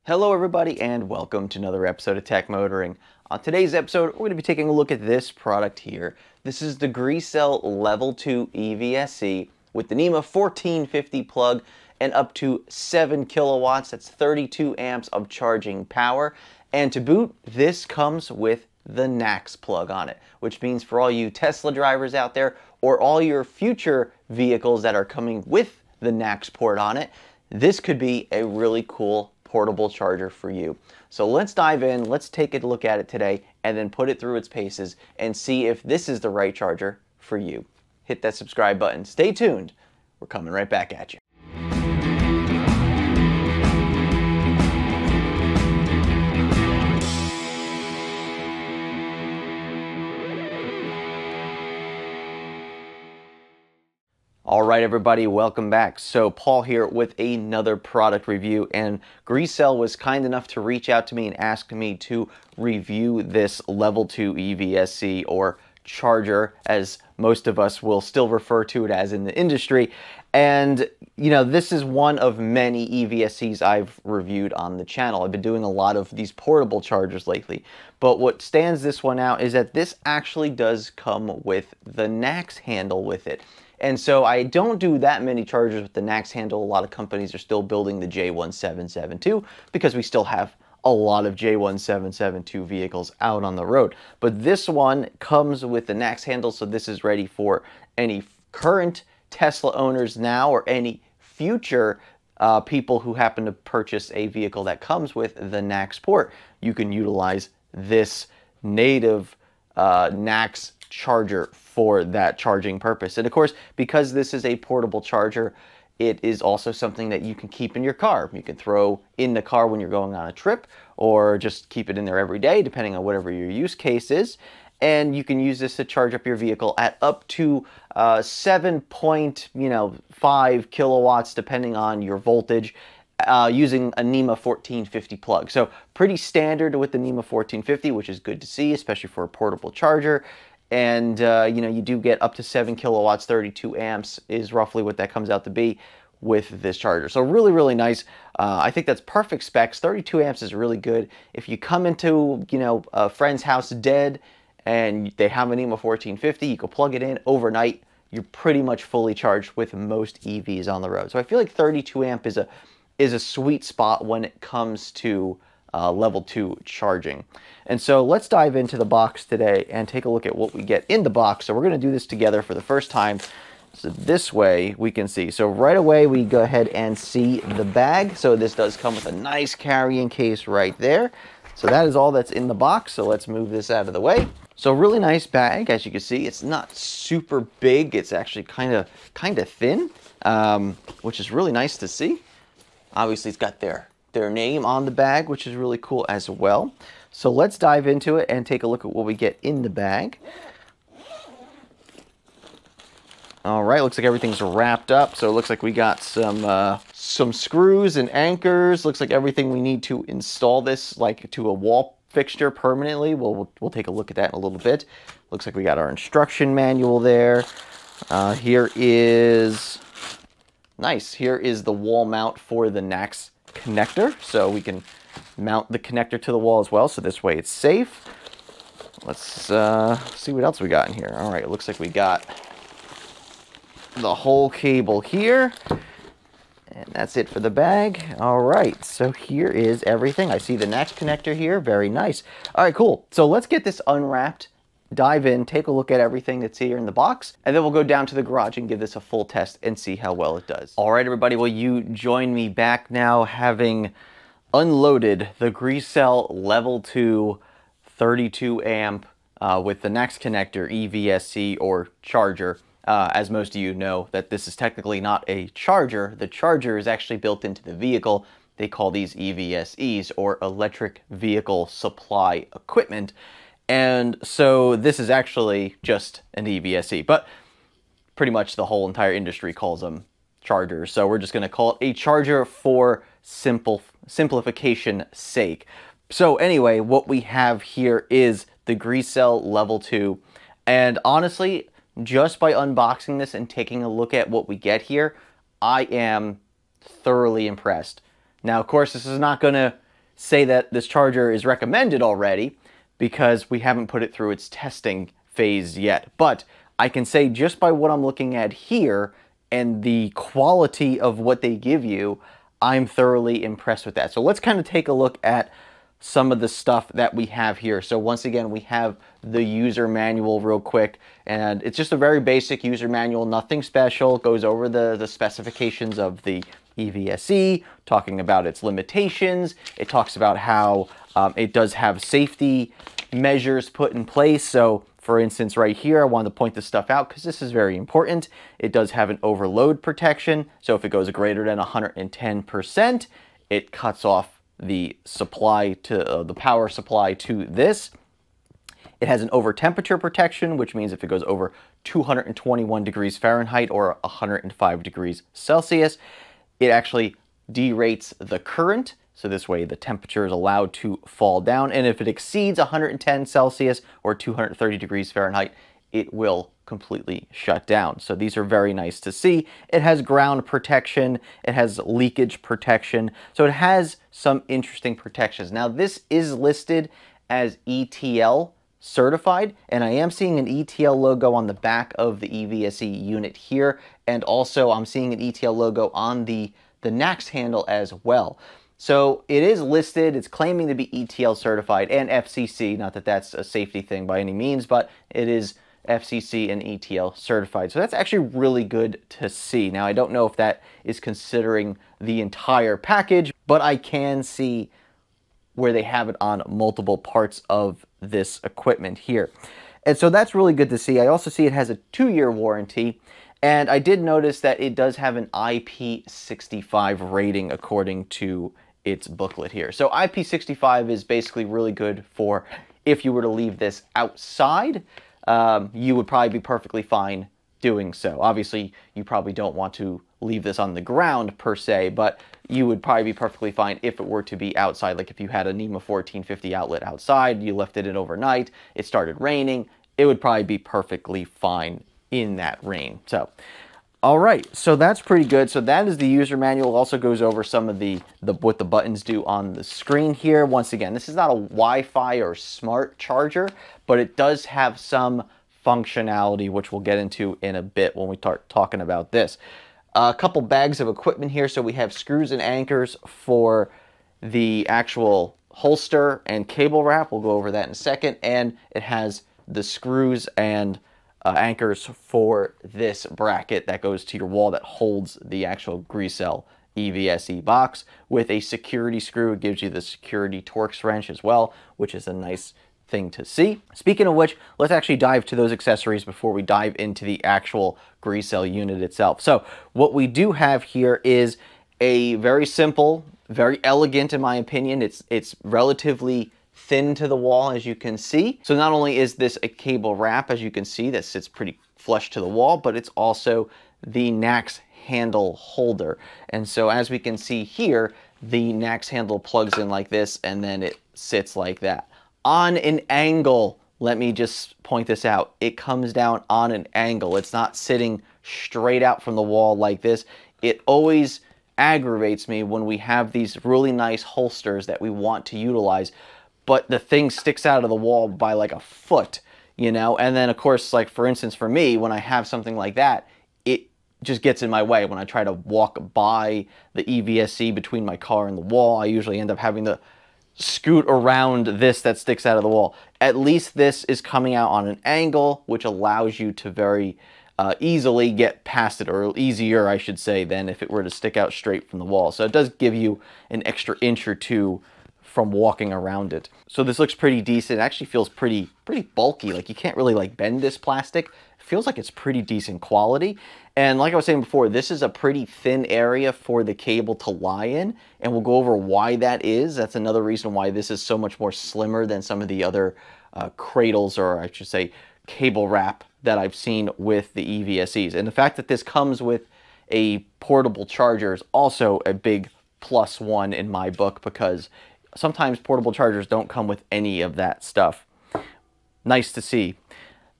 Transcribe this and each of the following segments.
Hello everybody and welcome to another episode of Tech Motoring. On today's episode, we're going to be taking a look at this product here. This is the GRECELL Level 2 EVSE with the NEMA 1450 plug and up to 7 kilowatts. That's 32 amps of charging power. And to boot, this comes with the NACS plug on it, which means for all you Tesla drivers out there or all your future vehicles that are coming with the NACS port on it, this could be a really cool portable charger for you. So let's dive in, let's take a look at it today and then put it through its paces and see if this is the right charger for you. Hit that subscribe button. Stay tuned. We're coming right back at you. All right, everybody, welcome back. So Paul here with another product review, and GRECELL was kind enough to reach out to me and ask me to review this Level 2 EVSE, or charger, as most of us will still refer to it as in the industry. And, you know, this is one of many EVSEs I've reviewed on the channel. I've been doing a lot of these portable chargers lately. But what stands this one out is that this actually does come with the NACS handle with it. And so I don't do that many chargers with the NACS handle. A lot of companies are still building the J1772 because we still have a lot of J1772 vehicles out on the road. But this one comes with the NACS handle, so this is ready for any current Tesla owners now or any future people who happen to purchase a vehicle that comes with the NACS port. You can utilize this native NACS charger for that charging purpose. And of course, because this is a portable charger, it is also something that you can keep in your car. You can throw in the car when you're going on a trip, or just keep it in there every day, depending on whatever your use case is. And you can use this to charge up your vehicle at up to 7.5 kilowatts, depending on your voltage, using a NEMA 1450 plug. So pretty standard with the NEMA 1450, which is good to see, especially for a portable charger. And, you know, you do get up to 7 kilowatts, 32 amps is roughly what that comes out to be with this charger. So really, really nice. I think that's perfect specs. 32 amps is really good. If you come into, you know, a friend's house dead and they have a NEMA 1450, you can plug it in overnight. You're pretty much fully charged with most EVs on the road. So I feel like 32 amp is a sweet spot when it comes to Level 2 charging. And so let's dive into the box today and take a look at what we get in the box. So we're going to do this together for the first time. So this way we can see. So right away we go ahead and see the bag. So this does come with a nice carrying case right there. So that is all that's in the box. So let's move this out of the way. So really nice bag. As you can see, it's not super big. It's actually kind of thin, which is really nice to see. Obviously it's got their name on the bag, which is really cool as well. So let's dive into it and take a look at what we get in the bag. All right, looks like everything's wrapped up. So it looks like we got some screws and anchors. Looks like everything we need to install this, like to a wall fixture permanently. We'll take a look at that in a little bit. Looks like we got our instruction manual there. Here is the wall mount for the NACS connector, so we can mount the connector to the wall as well, so this way it's safe. Let's see what else we got in here. All right, it looks like we got the whole cable here, and that's it for the bag. All right, so here is everything. I see the NACS connector here, very nice. All right, cool. So let's get this unwrapped, dive in, take a look at everything that's here in the box, and then we'll go down to the garage and give this a full test and see how well it does. All right, everybody, well, you join me back now, having unloaded the GRECELL Level 2 32 amp with the NACS connector EVSE, or charger. As most of you know, that this is technically not a charger. The charger is actually built into the vehicle. They call these EVSEs, or electric vehicle supply equipment. And so this is actually just an EVSE, but pretty much the whole entire industry calls them chargers. So we're just going to call it a charger for simplification sake. So anyway, what we have here is the GRECELL Level 2. And honestly, just by unboxing this and taking a look at what we get here, I am thoroughly impressed. Now, of course, this is not going to say that this charger is recommended already because we haven't put it through its testing phase yet. But I can say just by what I'm looking at here and the quality of what they give you, I'm thoroughly impressed with that. So let's kind of take a look at some of the stuff that we have here. So once again, we have the user manual real quick, and it's just a very basic user manual, nothing special. It goes over the specifications of the EVSE, talking about its limitations. It talks about how it does have safety measures put in place. So for instance, right here, I wanted to point this stuff out because this is very important. It does have an overload protection. So if it goes greater than 110%, it cuts off the supply to the power supply to this. It has an over temperature protection, which means if it goes over 221 degrees Fahrenheit or 105 degrees Celsius, it actually derates the current. So this way the temperature is allowed to fall down. And if it exceeds 110 Celsius or 230 degrees Fahrenheit, it will completely shut down. So these are very nice to see. It has ground protection. It has leakage protection. So it has some interesting protections. Now this is listed as ETL certified, and I am seeing an ETL logo on the back of the EVSE unit here, and also I'm seeing an ETL logo on the NACS handle as well. So it is listed, it's claiming to be ETL certified and FCC, not that that's a safety thing by any means, but it is FCC and ETL certified. So that's actually really good to see. Now, I don't know if that is considering the entire package, but I can see where they have it on multiple parts of this equipment here. And so that's really good to see. I also see it has a 2-year warranty, and I did notice that it does have an IP65 rating according to its booklet here. So IP65 is basically really good for if you were to leave this outside. You would probably be perfectly fine doing so. Obviously, you probably don't want to leave this on the ground per se, but you would probably be perfectly fine if it were to be outside. Like if you had a NEMA 1450 outlet outside, you left it in overnight, it started raining, it would probably be perfectly fine in that rain. So, all right, so that's pretty good. So that is the user manual. Also goes over some of what the buttons do on the screen here. Once again, this is not a Wi-Fi or smart charger, but it does have some functionality, which we'll get into in a bit when we start talking about this. A couple bags of equipment here. So we have screws and anchors for the actual holster and cable wrap. We'll go over that in a second. And it has the screws and anchors for this bracket that goes to your wall that holds the actual GRECELL EVSE box. With a security screw, it gives you the security Torx wrench as well, which is a nice thing to see. Speaking of which, let's actually dive to those accessories before we dive into the actual GRECELL unit itself. So what we do have here is a very simple, very elegant in my opinion. It's relatively thin to the wall, as you can see. So not only is this a cable wrap, as you can see, that sits pretty flush to the wall, but it's also the NACS handle holder. And so as we can see here, the NACS handle plugs in like this, and then it sits like that. On an angle, let me just point this out, it comes down on an angle. It's not sitting straight out from the wall like this. It always aggravates me when we have these really nice holsters that we want to utilize, but the thing sticks out of the wall by like a foot, you know? And then of course, like for instance, for me, when I have something like that, it just gets in my way. When I try to walk by the EVSE between my car and the wall, I usually end up having to scoot around this that sticks out of the wall. At least this is coming out on an angle, which allows you to very easily get past it, or easier, I should say, than if it were to stick out straight from the wall. So it does give you an extra inch or two from walking around it. So this looks pretty decent. It actually feels pretty bulky. Like you can't really like bend this plastic. It feels like it's pretty decent quality. And like I was saying before, this is a pretty thin area for the cable to lie in, and we'll go over why that is. That's another reason why this is so much more slimmer than some of the other cradles, or I should say cable wrap, that I've seen with the EVSEs. And the fact that this comes with a portable charger is also a big plus one in my book, because sometimes portable chargers don't come with any of that stuff. Nice to see.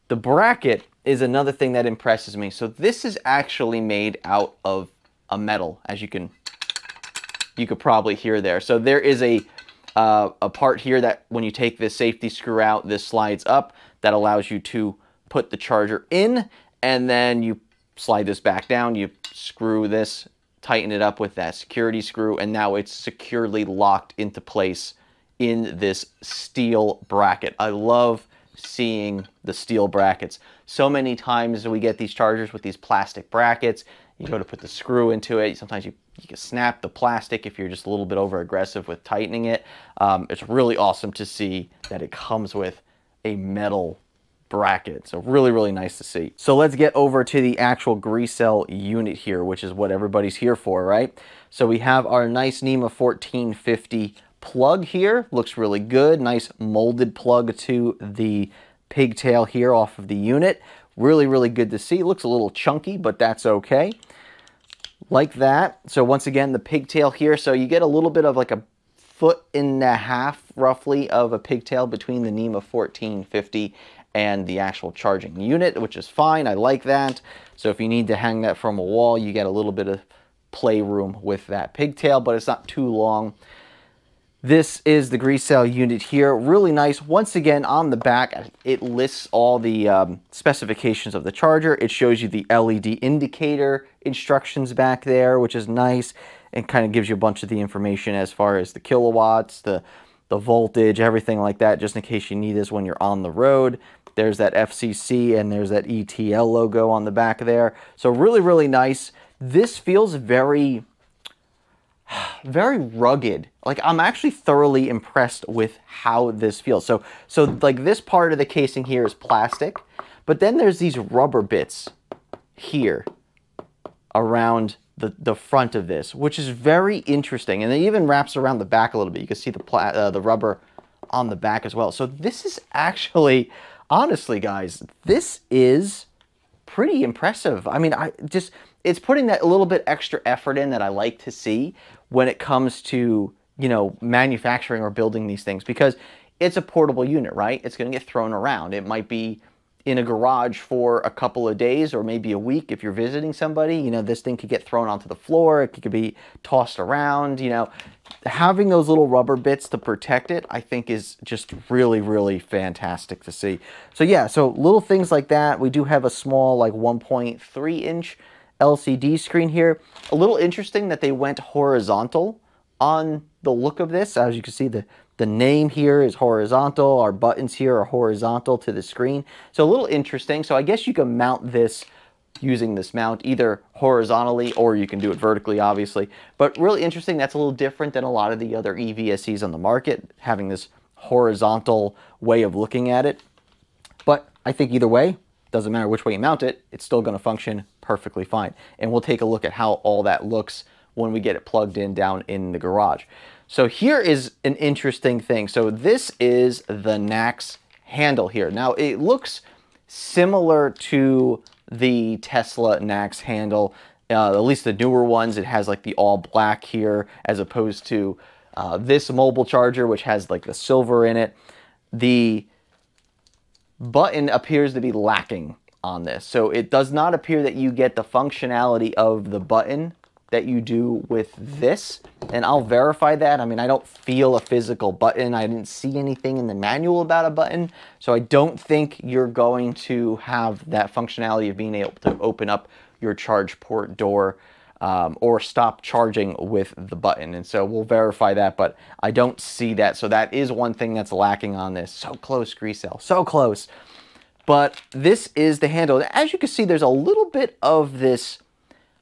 The bracket is another thing that impresses me. So this is actually made out of a metal, as you could probably hear there. So there is a a part here that when you take this safety screw out, this slides up. That allows you to put the charger in, and then you slide this back down, you screw this, tighten it up with that security screw, and now it's securely locked into place in this steel bracket. I love seeing the steel brackets. So many times we get these chargers with these plastic brackets. You go to put the screw into it. Sometimes you can snap the plastic if you're just a little bit over aggressive with tightening it. It's really awesome to see that it comes with a metal bracket. So really, really nice to see. So let's get over to the actual GRECELL unit here, which is what everybody's here for, right? So we have our nice NEMA 1450 plug here. Looks really good. Nice molded plug to the pigtail here off of the unit. Really, really good to see. Looks a little chunky, but that's okay. Like that. So once again, the pigtail here. So you get a little bit of like a 1.5 feet roughly of a pigtail between the NEMA 1450 and the actual charging unit, which is fine. I like that. So if you need to hang that from a wall, you get a little bit of playroom with that pigtail, but it's not too long. This is the GRECELL unit here. Really nice. Once again, on the back, it lists all the specifications of the charger. It shows you the LED indicator instructions back there, which is nice. It kind of gives you a bunch of the information as far as the kilowatts, the voltage, everything like that, just in case you need this when you're on the road. There's that FCC and there's that ETL logo on the back there. So really, really nice. This feels very rugged. Like, I'm actually thoroughly impressed with how this feels. So like this part of the casing here is plastic, but then there's these rubber bits here around the front of this, which is very interesting. And it even wraps around the back a little bit. You can see the rubber on the back as well. So this is actually, honestly, guys, this is pretty impressive. I mean, it's putting that a little bit extra effort in that I like to see when it comes to, you know, manufacturing or building these things, because it's a portable unit, right? It's going to get thrown around. It might be in a garage for a couple of days or maybe a week if you're visiting somebody. You know, this thing could get thrown onto the floor. It could be tossed around. You know, having those little rubber bits to protect it, I think, is just really, really fantastic to see. So yeah, so little things like that. We do have a small, like 1.3 inch LCD screen here. A little interesting that they went horizontal on the look of this. As you can see, the name here is horizontal. Our buttons here are horizontal to the screen. So a little interesting. So I guess you can mount this using this mount either horizontally or you can do it vertically, obviously. But really interesting. That's a little different than a lot of the other EVSEs on the market, having this horizontal way of looking at it. But I think either way, doesn't matter which way you mount it, it's still going to function perfectly fine. And we'll take a look at how all that looks when we get it plugged in down in the garage. So here is an interesting thing. So this is the NACS handle here. Now it looks similar to the Tesla NACS handle, at least the newer ones. It has like the all black here as opposed to this mobile charger, which has like the silver in it. The button appears to be lacking on this. So it does not appear that you get the functionality of the button that you do with this, and I'll verify that. I mean, I don't feel a physical button. I didn't see anything in the manual about a button, so I don't think you're going to have that functionality of being able to open up your charge port door or stop charging with the button. And so we'll verify that, but I don't see that. So that is one thing that's lacking on this. So close, GRECELL, so close. But this is the handle. As you can see, there's a little bit of this,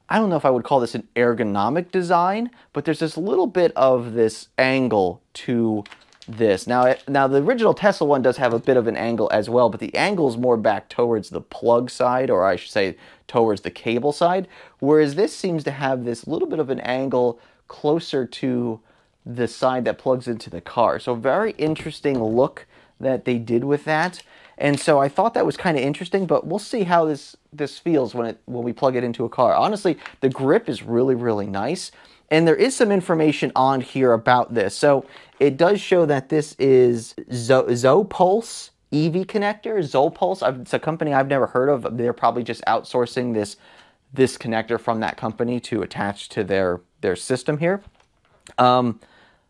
I don't know if I would call this an ergonomic design, but there's this little bit of this angle to this. Now the original Tesla one does have a bit of an angle as well, but the angle is more back towards the plug side, or I should say towards the cable side, whereas this seems to have this little bit of an angle closer to the side that plugs into the car. So very interesting look that they did with that. And so I thought that was kind of interesting, but we'll see how this feels when we plug it into a car. Honestly, the grip is really, really nice. And there is some information on here about this. So it does show that this is Zopulse EV connector. Zopulse, it's a company I've never heard of. They're probably just outsourcing this connector from that company to attach to their system here.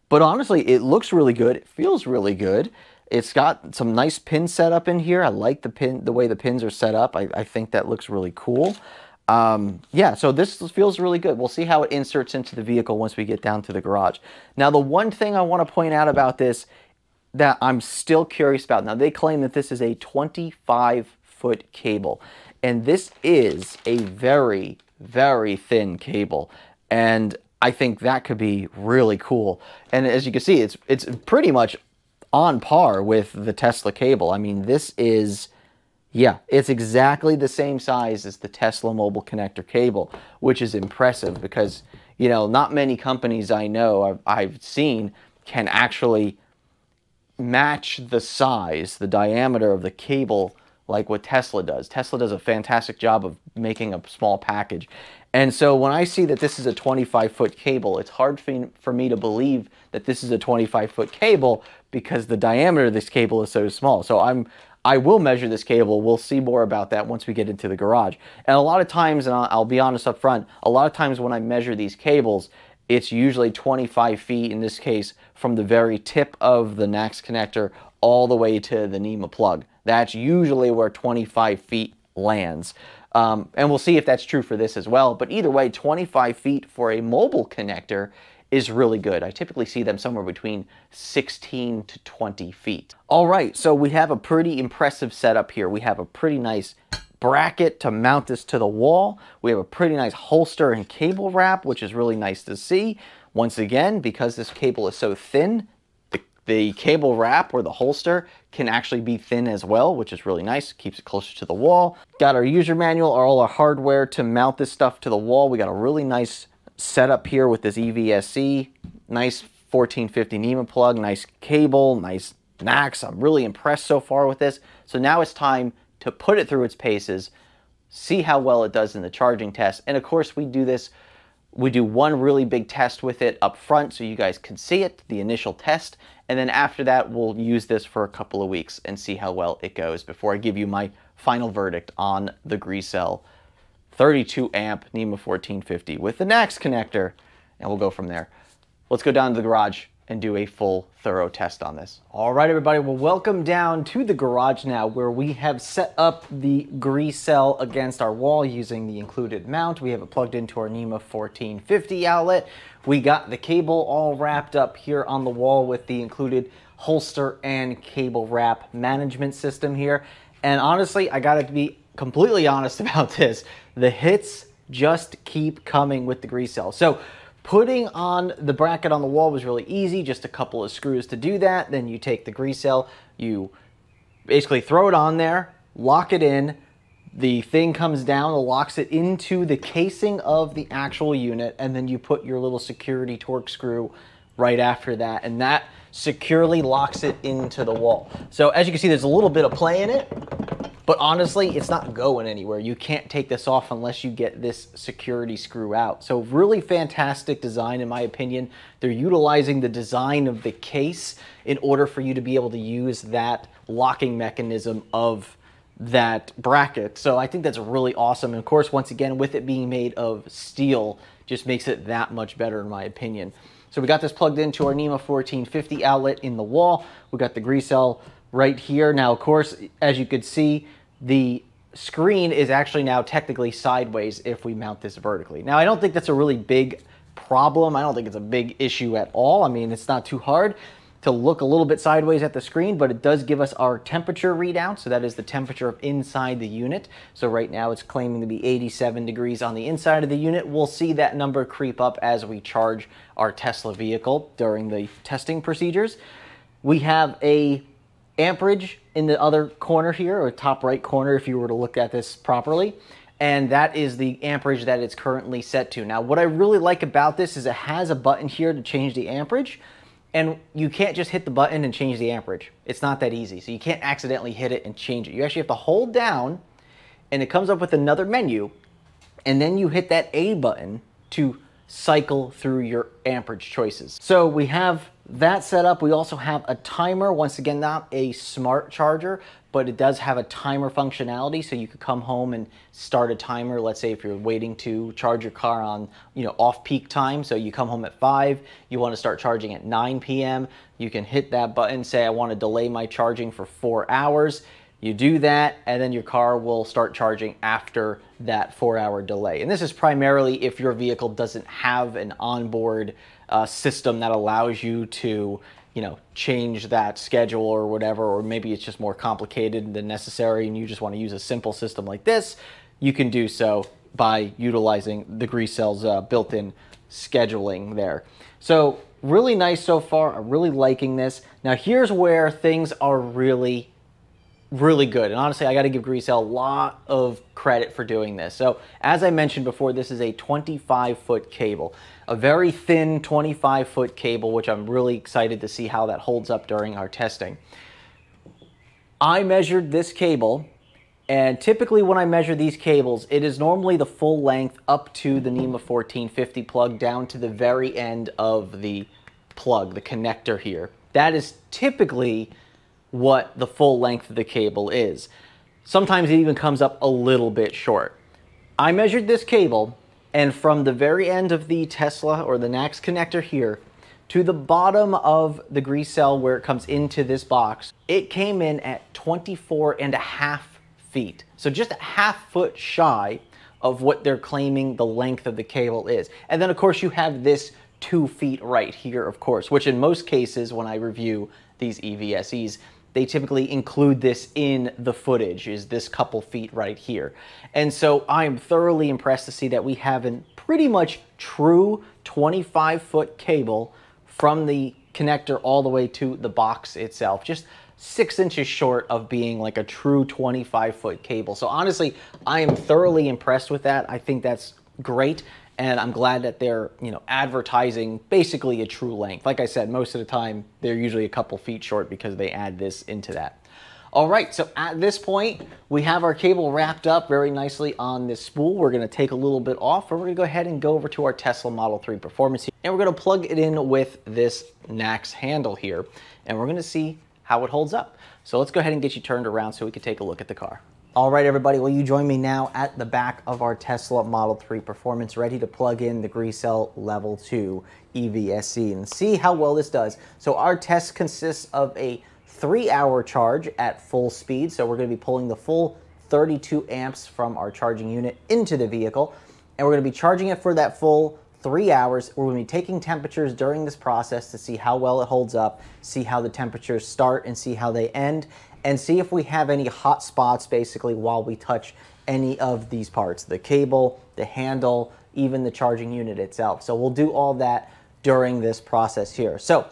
But honestly, it looks really good. It feels really good. It's got some nice pin setup in here. I like the way the pins are set up. I think that looks really cool. Yeah, so this feels really good. We'll see how it inserts into the vehicle once we get down to the garage. Now, the one thing I want to point out about this that I'm still curious about. Now, they claim that this is a 25-foot cable, and this is a very, very thin cable, and I think that could be really cool. And as you can see, it's pretty much on par with the Tesla cable. I mean, this is, yeah, it's exactly the same size as the Tesla mobile connector cable, which is impressive because, you know, not many companies I know I've seen can actually match the size, the diameter of the cable like what Tesla does. Tesla does a fantastic job of making a small package. And so when I see that this is a 25-foot cable, it's hard for me to believe that this is a 25-foot cable because the diameter of this cable is so small. So I will measure this cable. We'll see more about that once we get into the garage. And a lot of times, and I'll be honest up front, a lot of times when I measure these cables, it's usually 25 feet, in this case, from the very tip of the NACS connector all the way to the NEMA plug. That's usually where 25 feet lands. And we'll see if that's true for this as well. But either way, 25 feet for a mobile connector is really good. I typically see them somewhere between 16 to 20 feet. All right, so we have a pretty impressive setup here. We have a pretty nice bracket to mount this to the wall. We have a pretty nice holster and cable wrap, which is really nice to see. Once again, because this cable is so thin, the cable wrap or the holster can actually be thin as well, which is really nice. Keeps it closer to the wall. Got our user manual, all our hardware to mount this stuff to the wall. We got a really nice setup here with this EVSE, nice 1450 NEMA plug, nice cable, nice NACS. I'm really impressed so far with this. So now it's time to put it through its paces, see how well it does in the charging test. And of course, we do one really big test with it up front so you guys can see it, the initial test. And then after that, we'll use this for a couple of weeks and see how well it goes before I give you my final verdict on the GRECELL 32 amp NEMA 1450 with the NACS connector. And we'll go from there. Let's go down to the garage and do a full thorough test on this. All right, everybody, well, welcome down to the garage now where we have set up the GRECELL against our wall using the included mount. We have it plugged into our NEMA 1450 outlet. We got the cable all wrapped up here on the wall with the included holster and cable wrap management system here. And honestly, I gotta be completely honest about this. The hits just keep coming with the GRECELL. So putting on the bracket on the wall was really easy, just a couple of screws to do that. Then you take the GRECELL, you basically throw it on there, lock it in, the thing comes down, locks it into the casing of the actual unit, and then you put your little security torque screw right after that, and that securely locks it into the wall. So as you can see, there's a little bit of play in it, but honestly, it's not going anywhere. You can't take this off unless you get this security screw out. So really fantastic design, in my opinion. They're utilizing the design of the case in order for you to be able to use that locking mechanism of that bracket. So I think that's really awesome. And of course, once again, with it being made of steel, just makes it that much better, in my opinion. So we got this plugged into our NEMA 1450 outlet in the wall. We got the GRECELL right here. Now, of course, as you could see, the screen is actually now technically sideways if we mount this vertically. Now, I don't think that's a really big problem. I don't think it's a big issue at all. I mean, it's not too hard to look a little bit sideways at the screen, but it does give us our temperature readout. So that is the temperature of inside the unit. So right now it's claiming to be 87 degrees on the inside of the unit. We'll see that number creep up as we charge our Tesla vehicle during the testing procedures. We have a amperage in the other corner here, or top right corner if you were to look at this properly. And that is the amperage that it's currently set to. Now, what I really like about this is it has a button here to change the amperage. And you can't just hit the button and change the amperage. It's not that easy. So you can't accidentally hit it and change it. You actually have to hold down, and it comes up with another menu, and then you hit that A button to cycle through your amperage choices. So we have That setup, we also have a timer. Once again, not a smart charger, but it does have a timer functionality, so you could come home and start a timer. Let's say if you're waiting to charge your car on, off-peak time, so you come home at 5, you want to start charging at 9 p.m., you can hit that button, say I want to delay my charging for 4 hours. You do that, and then your car will start charging after that 4-hour delay. And this is primarily if your vehicle doesn't have an onboard system that allows you to, change that schedule or whatever, or maybe it's just more complicated than necessary and you just want to use a simple system like this. You can do so by utilizing the GRECELL's built-in scheduling there. So really nice so far. I'm really liking this. Now here's where things are really good. And honestly, I got to give GRECELL a lot of credit for doing this. So as I mentioned before, this is a 25-foot cable, a very thin 25-foot cable, which I'm really excited to see how that holds up during our testing. I measured this cable, and typically when I measure these cables, it is normally the full length up to the NEMA 1450 plug down to the very end of the plug, the connector here. That is typically what the full length of the cable is. Sometimes it even comes up a little bit short. I measured this cable, and from the very end of the Tesla or the NACS connector here to the bottom of the GRECELL where it comes into this box, it came in at 24.5 feet. So just a half foot shy of what they're claiming the length of the cable is. And then of course you have this 2 feet right here, of course, which in most cases when I review these EVSEs, they typically include this in the footage, is this couple feet right here. And so I'm thoroughly impressed to see that we have a pretty much true 25-foot cable from the connector all the way to the box itself, just 6 inches short of being like a true 25-foot cable. So honestly, I am thoroughly impressed with that. I think that's great. And I'm glad that they're, advertising basically a true length. Like I said, most of the time, they're usually a couple feet short because they add this into that. All right, so at this point, we have our cable wrapped up very nicely on this spool. We're gonna take a little bit off, and we're gonna go ahead and go over to our Tesla Model 3 Performance here, and we're gonna plug it in with this NACS handle here, and we're gonna see how it holds up. So let's go ahead and get you turned around so we can take a look at the car. All right, everybody, well, you join me now at the back of our Tesla Model 3 Performance, ready to plug in the GRECELL Level 2 EVSE and see how well this does. So our test consists of a 3-hour charge at full speed. So we're gonna be pulling the full 32 amps from our charging unit into the vehicle, and we're gonna be charging it for that full 3 hours. We're gonna be taking temperatures during this process to see how well it holds up, see how the temperatures start and see how they end, and see if we have any hot spots basically while we touch any of these parts, the cable, the handle, even the charging unit itself. So we'll do all that during this process here. So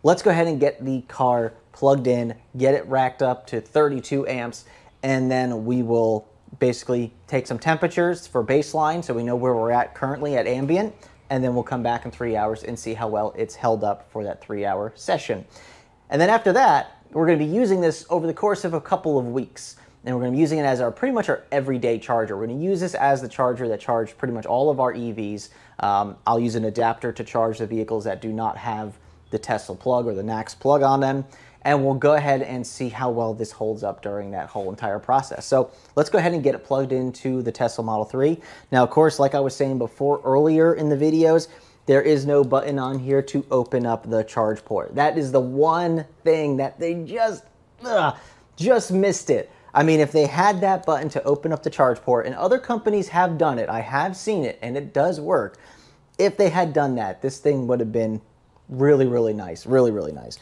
let's go ahead and get the car plugged in, get it racked up to 32 amps, and then we will basically take some temperatures for baseline so we know where we're at currently at ambient, and then we'll come back in 3 hours and see how well it's held up for that 3-hour session. And then after that, we're going to be using this over the course of a couple of weeks, and we're going to be using it as pretty much our everyday charger. We're going to use this as the charger that charges pretty much all of our EVs. I'll use an adapter to charge the vehicles that do not have the Tesla plug or the NACS plug on them, and we'll go ahead and see how well this holds up during that whole entire process. So let's go ahead and get it plugged into the Tesla Model 3. Now, of course, like I was saying before earlier in the videos, there is no button on here to open up the charge port. That is the one thing that they just missed it. I mean, if they had that button to open up the charge port, and other companies have done it, I have seen it, and it does work. If they had done that, this thing would have been really, really nice, really, really nice.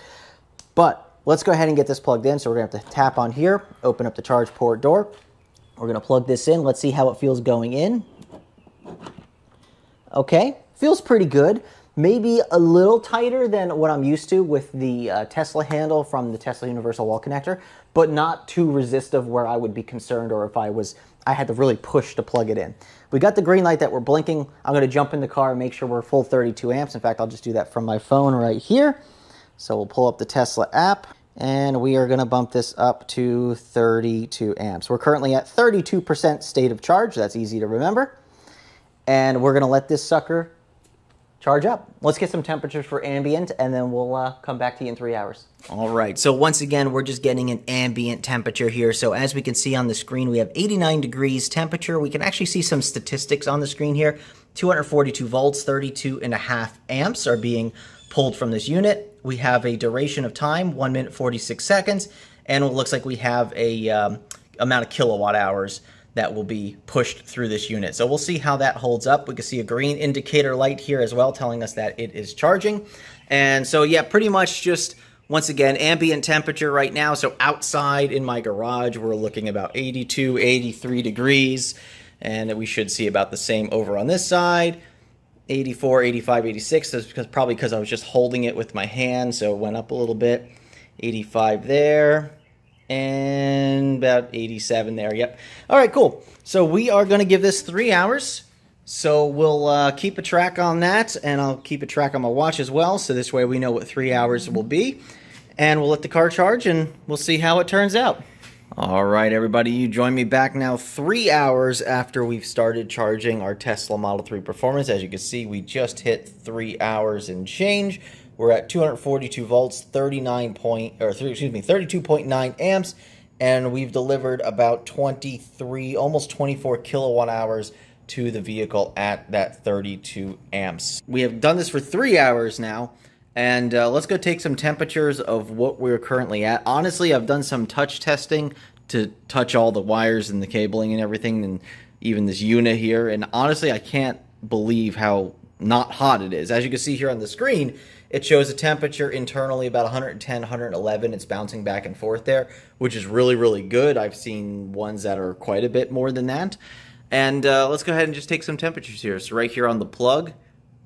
But let's go ahead and get this plugged in. So we're gonna have to tap on here, open up the charge port door. We're gonna plug this in. Let's see how it feels going in. Okay. Feels pretty good. Maybe a little tighter than what I'm used to with the Tesla handle from the Tesla Universal Wall Connector, but not too resistive where I would be concerned or if I had to really push to plug it in. We got the green light that we're blinking. I'm gonna jump in the car and make sure we're full 32 amps. In fact, I'll just do that from my phone right here. So we'll pull up the Tesla app and we are gonna bump this up to 32 amps. We're currently at 32% state of charge. That's easy to remember. And we're gonna let this sucker charge up. Let's get some temperatures for ambient, and then we'll come back to you in 3 hours. All right, so once again, we're just getting an ambient temperature here. So as we can see on the screen, we have 89 degrees temperature. We can actually see some statistics on the screen here. 242 volts, 32.5 amps are being pulled from this unit. We have a duration of time, 1 minute 46 seconds, and it looks like we have a amount of kilowatt hours that will be pushed through this unit. So we'll see how that holds up. We can see a green indicator light here as well, telling us that it is charging. And so yeah, pretty much just, once again, ambient temperature right now. So outside in my garage, we're looking about 82, 83 degrees. And we should see about the same over on this side. 84, 85, 86. That's probably because I was just holding it with my hand, so it went up a little bit. 85 there. And about 87 there, yep. All right, cool. So we are going to give this 3 hours. So we'll keep a track on that, and I'll keep a track on my watch as well, so this way we know what 3 hours will be. And we'll let the car charge, and we'll see how it turns out. All right, everybody, you join me back now 3 hours after we've started charging our Tesla Model 3 Performance. As you can see, we just hit 3 hours and change. We're at 242 volts, 32.9 amps, and we've delivered about 23, almost 24 kilowatt hours to the vehicle at that 32 amps. We have done this for 3 hours now, and let's go take some temperatures of what we're currently at. Honestly, I've done some touch testing to touch all the wires and the cabling and everything, and even this unit here, and honestly, I can't believe how not hot it is. As you can see here on the screen, it shows a temperature internally about 110, 111. It's bouncing back and forth there, which is really, really good. I've seen ones that are quite a bit more than that. And let's go ahead and just take some temperatures here. So right here on the plug,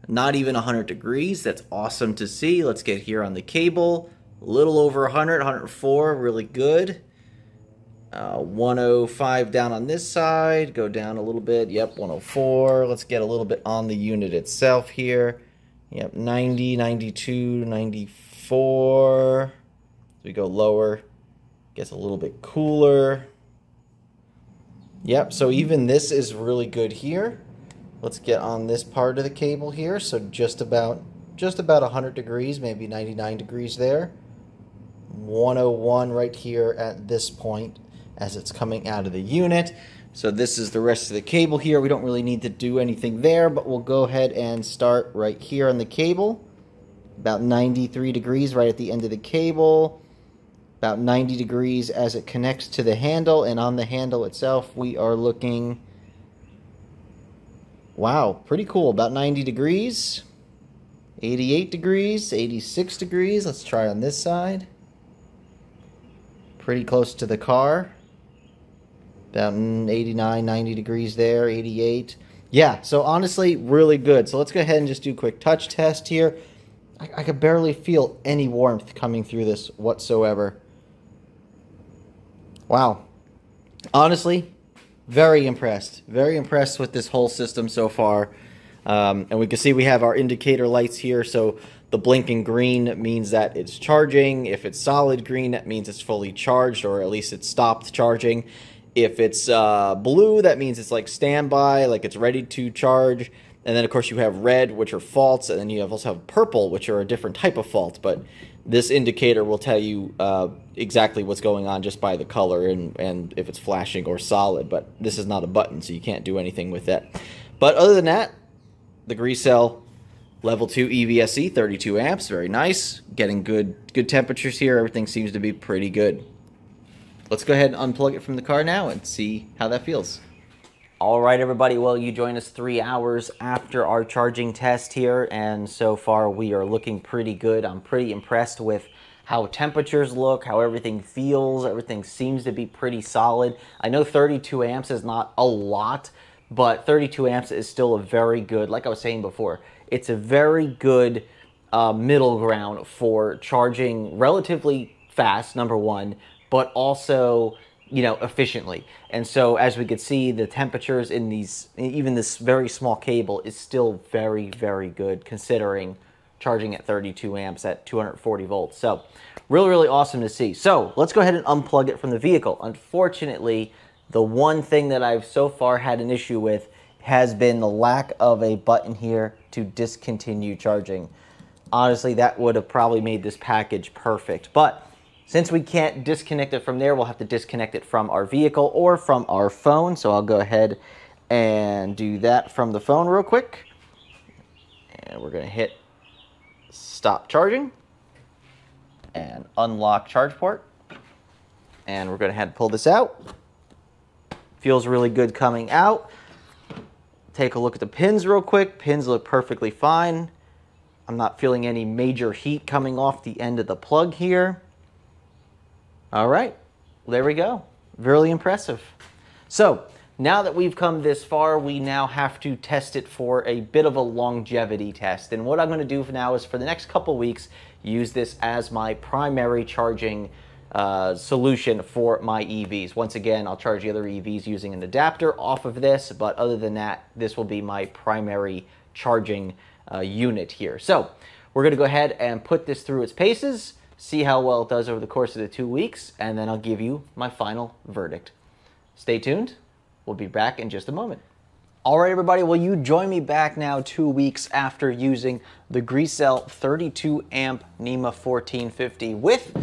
not even 100 degrees. That's awesome to see. Let's get here on the cable. A little over 100, 104, really good. 105 down on this side. Go down a little bit. Yep, 104. Let's get a little bit on the unit itself here. Yep, 90, 92, 94. So we go lower. Gets a little bit cooler. Yep, so even this is really good here. Let's get on this part of the cable here. So just about 100 degrees, maybe 99 degrees there. 101 right here at this point as it's coming out of the unit. So this is the rest of the cable here. We don't really need to do anything there, but we'll go ahead and start right here on the cable. About 93 degrees right at the end of the cable. About 90 degrees as it connects to the handle, and on the handle itself we are looking, wow, pretty cool, about 90 degrees. 88 degrees, 86 degrees. Let's try on this side. Pretty close to the car. About 89, 90 degrees there, 88. Yeah, so honestly, really good. So let's go ahead and just do a quick touch test here. I could barely feel any warmth coming through this whatsoever. Wow. Honestly, very impressed. Very impressed with this whole system so far. And we can see we have our indicator lights here. So the blinking green means that it's charging. If it's solid green, that means it's fully charged, or at least it's stopped charging. If it's blue, that means it's like standby, like it's ready to charge. And then, of course, you have red, which are faults, and then you also have purple, which are a different type of fault. But this indicator will tell you exactly what's going on just by the color and if it's flashing or solid. But this is not a button, so you can't do anything with that. But other than that, the GRECELL Level 2 EVSE, 32 amps, very nice. Getting good temperatures here. Everything seems to be pretty good. Let's go ahead and unplug it from the car now and see how that feels. All right, everybody. Well, you joined us 3 hours after our charging test here, and so far we are looking pretty good. I'm pretty impressed with how temperatures look, how everything feels. Everything seems to be pretty solid. I know 32 amps is not a lot, but 32 amps is still a very good, like I was saying before, it's a very good middle ground for charging relatively fast, number one, but also, you know, efficiently. And so as we could see, the temperatures in these, even this very small cable, is still very, very good considering charging at 32 amps at 240 volts. So really, really awesome to see. So let's go ahead and unplug it from the vehicle. Unfortunately, the one thing that I've so far had an issue with has been the lack of a button here to discontinue charging. Honestly, that would have probably made this package perfect. But since we can't disconnect it from there, we'll have to disconnect it from our vehicle or from our phone. So I'll go ahead and do that from the phone real quick. And we're going to hit stop charging and unlock charge port. And we're going to head and pull this out. Feels really good coming out. Take a look at the pins real quick. Pins look perfectly fine. I'm not feeling any major heat coming off the end of the plug here. All right, there we go. Really impressive. So now that we've come this far, we now have to test it for a bit of a longevity test. And what I'm going to do for now is for the next couple weeks, use this as my primary charging solution for my EVs. Once again, I'll charge the other EVs using an adapter off of this, but other than that, this will be my primary charging unit here. So we're going to go ahead and put this through its paces, see how well it does over the course of the 2 weeks, and then I'll give you my final verdict. Stay tuned. We'll be back in just a moment. All right, everybody. Well, you join me back now 2 weeks after using the GRECELL 32 amp NEMA 1450 with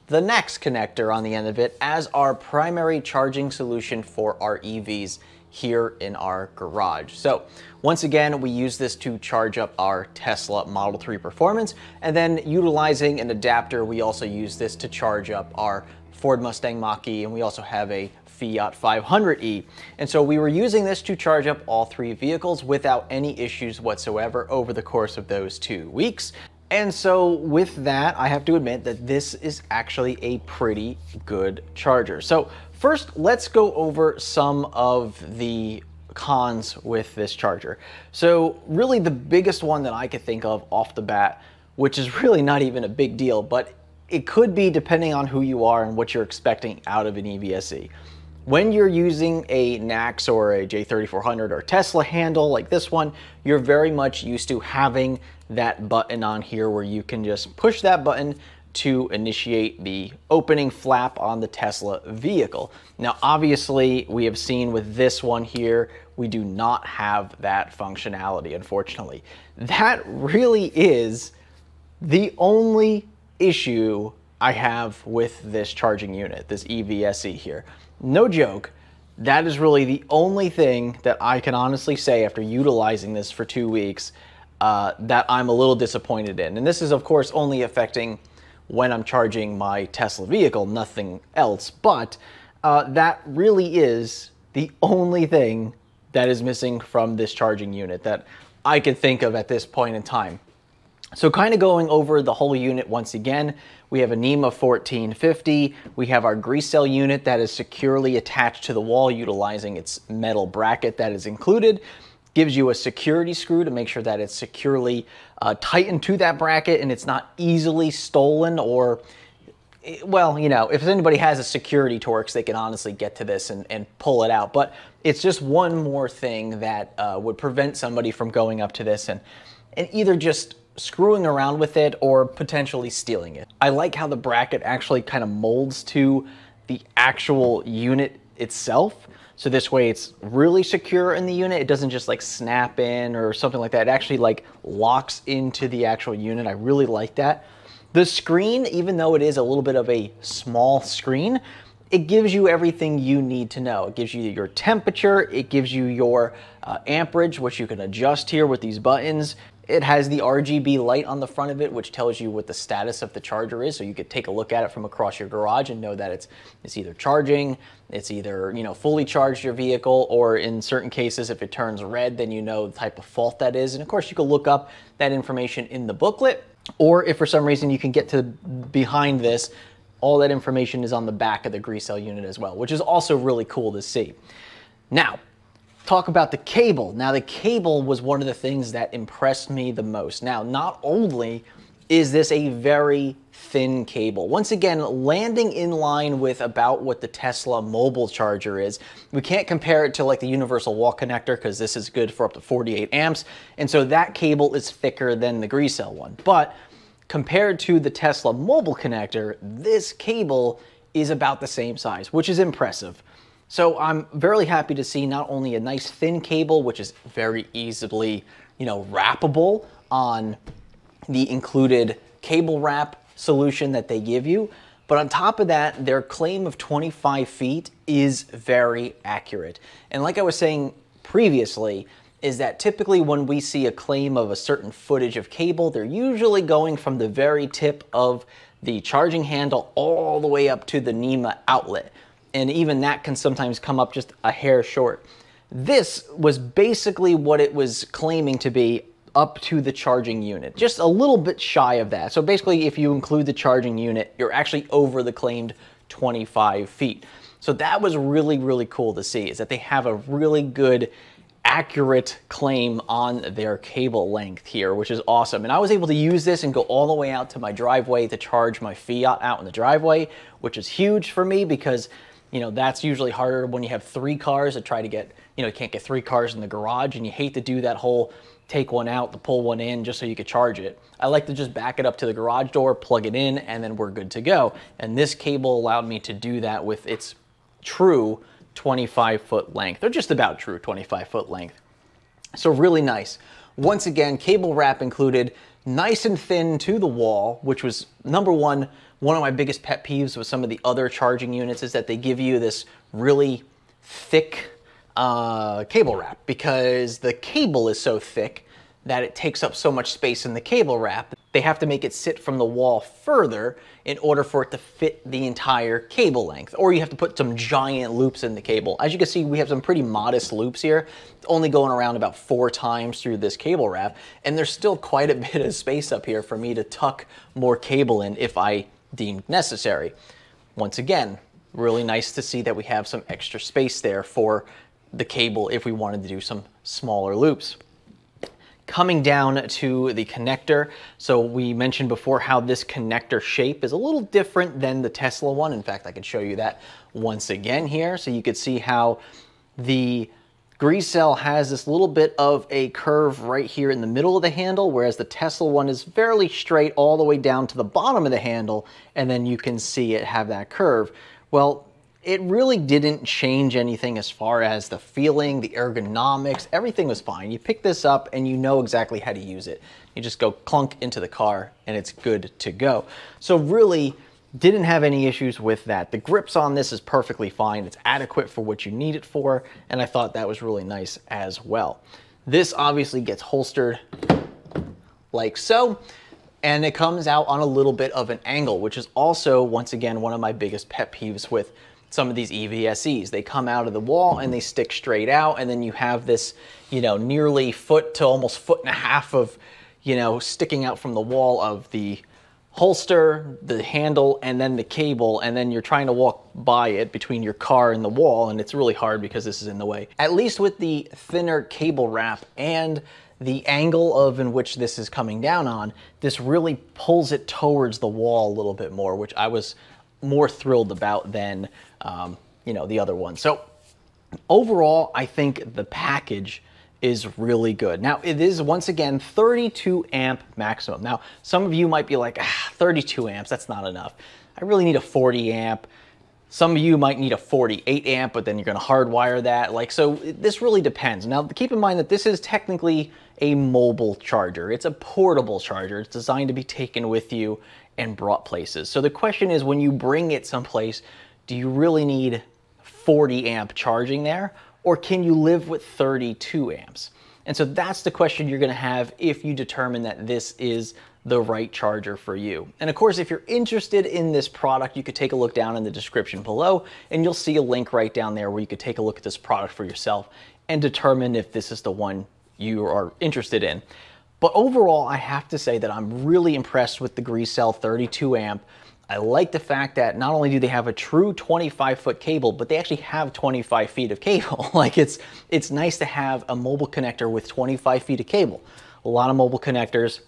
the NACS connector on the end of it as our primary charging solution for our EVs here in our garage. So once again, we use this to charge up our Tesla Model 3 Performance, and then utilizing an adapter, we also use this to charge up our Ford Mustang Mach-E, and we also have a Fiat 500e. And so we were using this to charge up all three vehicles without any issues whatsoever over the course of those 2 weeks. And so with that, I have to admit that this is actually a pretty good charger. So first, let's go over some of the cons with this charger. So really the biggest one that I could think of off the bat, which is really not even a big deal, but it could be depending on who you are and what you're expecting out of an EVSE. When you're using a NACS or a J3400 or Tesla handle like this one, you're very much used to having that button on here where you can just push that button to initiate the opening flap on the Tesla vehicle. Now, obviously, we have seen with this one here, we do not have that functionality, unfortunately. That really is the only issue I have with this charging unit, this EVSE here. No joke, that is really the only thing that I can honestly say after utilizing this for 2 weeks that I'm a little disappointed in. And this is, of course, only affecting when I'm charging my Tesla vehicle, nothing else. But that really is the only thing that is missing from this charging unit that I can think of at this point in time. So kind of going over the whole unit once again, we have a NEMA 1450. We have our GRECELL unit that is securely attached to the wall utilizing its metal bracket that is included. Gives you a security screw to make sure that it's securely tightened to that bracket and it's not easily stolen or, well, you know, if anybody has a security Torx, they can honestly get to this and pull it out. But it's just one more thing that would prevent somebody from going up to this and either just screwing around with it or potentially stealing it. I like how the bracket actually kind of molds to the actual unit itself. So this way it's really secure in the unit. It doesn't just like snap in or something like that. It actually like locks into the actual unit. I really like that. The screen, even though it is a little bit of a small screen, it gives you everything you need to know. It gives you your temperature, it gives you your amperage, which you can adjust here with these buttons. It has the RGB light on the front of it, which tells you what the status of the charger is. So you could take a look at it from across your garage and know that it's either charging, it's either, you know, fully charged your vehicle, or in certain cases, if it turns red, then you know the type of fault that is. And of course, you can look up that information in the booklet, or if for some reason you can get to behind this, all that information is on the back of the GRECELL unit as well, which is also really cool to see. Now, talk about the cable. Now, the cable was one of the things that impressed me the most. Now, not only is this a very thin cable, once again, landing in line with about what the Tesla mobile charger is. We can't compare it to like the universal wall connector because this is good for up to 48 amps. And so that cable is thicker than the GRECELL one. But compared to the Tesla mobile connector, this cable is about the same size, which is impressive. So I'm very happy to see not only a nice thin cable, which is very easily, wrappable on the included cable wrap solution that they give you, but on top of that, their claim of 25 feet is very accurate. And like I was saying previously, is that typically when we see a claim of a certain footage of cable, they're usually going from the very tip of the charging handle all the way up to the NEMA outlet. And even that can sometimes come up just a hair short. This was basically what it was claiming to be up to the charging unit, just a little bit shy of that. So basically, if you include the charging unit, you're actually over the claimed 25 feet. So that was really, really cool to see, is that they have a really good, accurate claim on their cable length here, which is awesome. And I was able to use this and go all the way out to my driveway to charge my Fiat out in the driveway, which is huge for me because, that's usually harder when you have 3 cars to try to get, you can't get 3 cars in the garage, and you hate to do that whole take one out to pull one in just so you could charge it. I like to just back it up to the garage door, plug it in, and then we're good to go. And this cable allowed me to do that with its true 25-foot length, or just about true 25-foot length. So really nice. Once again, cable wrap included, nice and thin to the wall, which was number one of my biggest pet peeves with some of the other charging units is that they give you this really thick cable wrap, because the cable is so thick that it takes up so much space in the cable wrap. They have to make it sit from the wall further in order for it to fit the entire cable length, or you have to put some giant loops in the cable. As you can see, we have some pretty modest loops here, only going around about 4 times through this cable wrap, and there's still quite a bit of space up here for me to tuck more cable in if I deemed necessary. Once again, really nice to see that we have some extra space there for the cable if we wanted to do some smaller loops. Coming down to the connector, so we mentioned before how this connector shape is a little different than the Tesla one. In fact, I can show you that once again here, so you could see how the GRECELL has this little bit of a curve right here in the middle of the handle, whereas the Tesla one is fairly straight all the way down to the bottom of the handle, and then you can see it have that curve. Well, it really didn't change anything as far as the feeling, the ergonomics, everything was fine. You pick this up and you know exactly how to use it. You just go clunk into the car and it's good to go. So really didn't have any issues with that. The grips on this is perfectly fine. It's adequate for what you need it for, and I thought that was really nice as well. This obviously gets holstered like so, and it comes out on a little bit of an angle, which is also, once again, one of my biggest pet peeves with some of these EVSEs. They come out of the wall and they stick straight out, and then you have this, nearly foot to almost 1.5 feet of, sticking out from the wall of the holster, the handle, and then the cable, and then you're trying to walk by it between your car and the wall, and it's really hard because this is in the way. At least with the thinner cable wrap and the angle of in which this is coming down on, this really pulls it towards the wall a little bit more, which I was more thrilled about than the other one. So overall, I think the package is really good. Now, it is, once again, 32 amp maximum. Now, some of you might be like, 32 amps, that's not enough. I really need a 40 amp. Some of you might need a 48 amp, but then you're gonna hardwire that. So this really depends. Now, keep in mind that this is technically a mobile charger. It's a portable charger. It's designed to be taken with you and brought places. So the question is, when you bring it someplace, do you really need 40 amp charging there? Or can you live with 32 amps? And so that's the question you're gonna have if you determine that this is the right charger for you. And of course, if you're interested in this product, you could take a look down in the description below, and you'll see a link right down there where you could take a look at this product for yourself and determine if this is the one you are interested in. But overall, I have to say that I'm really impressed with the GRECELL 32 amp. I like the fact that not only do they have a true 25-foot cable, but they actually have 25 feet of cable. It's nice to have a mobile connector with 25 feet of cable. A lot of mobile connectors,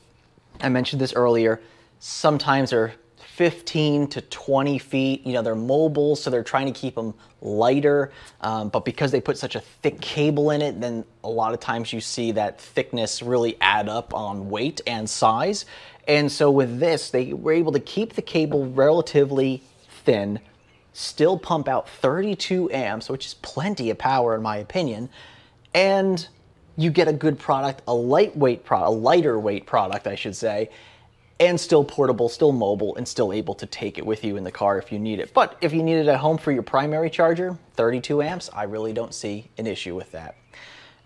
I mentioned this earlier, sometimes are 15 to 20 feet. They're mobile, so they're trying to keep them lighter. But because they put such a thick cable in it, then a lot of times you see that thickness really add up on weight and size. And so with this, they were able to keep the cable relatively thin, still pump out 32 amps, which is plenty of power in my opinion, and you get a good product, a lighter weight product, I should say, and still portable, still mobile, and still able to take it with you in the car if you need it. But if you need it at home for your primary charger, 32 amps, I really don't see an issue with that.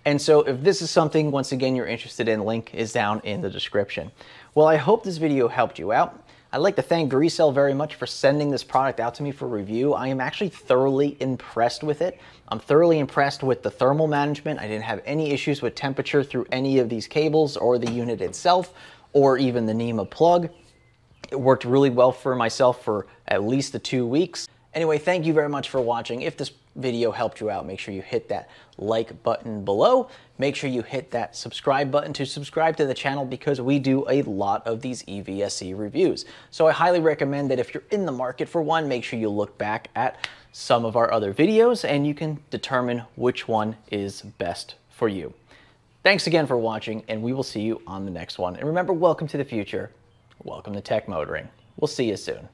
And so if this is something, once again, you're interested in, link is down in the description. Well, I hope this video helped you out. I'd like to thank GRECELL very much for sending this product out to me for review. I am actually thoroughly impressed with it. I'm thoroughly impressed with the thermal management. I didn't have any issues with temperature through any of these cables or the unit itself, or even the NEMA plug. It worked really well for myself for at least the 2 weeks. Anyway, thank you very much for watching. If this video helped you out, make sure you hit that like button below. Make sure you hit that subscribe button to subscribe to the channel, because we do a lot of these EVSE reviews. So I highly recommend that if you're in the market for one, make sure you look back at some of our other videos and you can determine which one is best for you. Thanks again for watching, and we will see you on the next one. And remember, welcome to the future. Welcome to Tech Motoring. We'll see you soon.